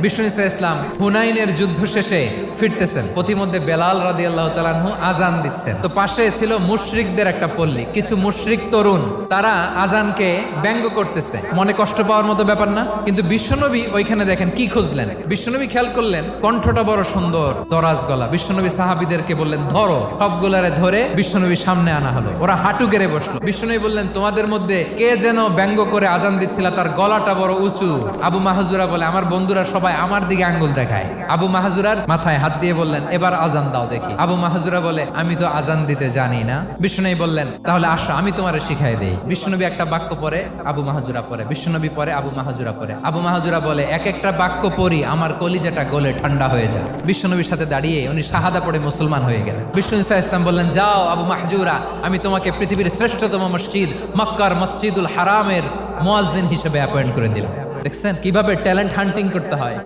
বিষ্ণু ইসলাম হুনাইনের যুদ্ধ শেষে ফিরতেছেন, পথিমধ্যে বেলাল রাদিয়াল্লাহু তাআলা আনহু আজান দিচ্ছেন। তো পাশে ছিল মুশরিকদের একটা পল্লী, কিছু মুশরিক তরুণ তারা আজানকে ব্যঙ্গ করতেছে। মনে কষ্ট পাওয়ার মতো ব্যাপার না, কিন্তু বিশ্বনবী ওইখানে দেখেন কি খুঁজলেন। বিশ্বনবী খেয়াল করলেন কণ্ঠটা বড় সুন্দর, দরাজ গলা। বিশ্বনবী সাহাবীদেরকে বললেন ধরো, সবগুলারে ধরে বিশ্বনবী সামনে আনা হলো। ওরা হাঁটু গেড়ে বসলো। বিশ্বনবী বললেন তোমাদের মধ্যে কে যেন ব্যঙ্গ করে আজান দিচ্ছিল, তার গলাটা বড় উঁচু। আবু মাহজুরা বলে আমার বন্ধুরা সবাই আমার দিকে আঙ্গুল দেখায়। আবু মাহজুরার মাথায় হাত দিয়ে বললেন এবার আজান দাও দেখি। আবু মাহজুরা বলে আমি তো আজান দিতে জানি না। বিশ্বনবী বললেন তাহলে আসো আমি তোমারে শিখাই দেই। বিশ্বনবী একটা বাক্য পরে, আবু মাহজুরা পরে, বিশ্বনবী পরে, আবু মাহজুরা পরে। আবু মাহজুরা বলে এক একটা বাক্য পড়ি আমার কলিজাটা গলে ঠান্ডা হয়ে যায়। বিশ্বনবীর সাথে দাঁড়িয়ে উনি শাহাদা পড়ে মুসলমান হয়ে গেলেন। বিষ্ণু ইসলাম বললেন যাও আবু মাহজুরা, আমি তোমাকে পৃথিবীর শ্রেষ্ঠতম মসজিদ মক্কার মসজিদুল হারামের মুয়াজ্জিন হিসেবে অ্যাপয়েন্ট করে দিলাম। দেখছেন কিভাবে ট্যালেন্ট হান্টিং করতে হয়।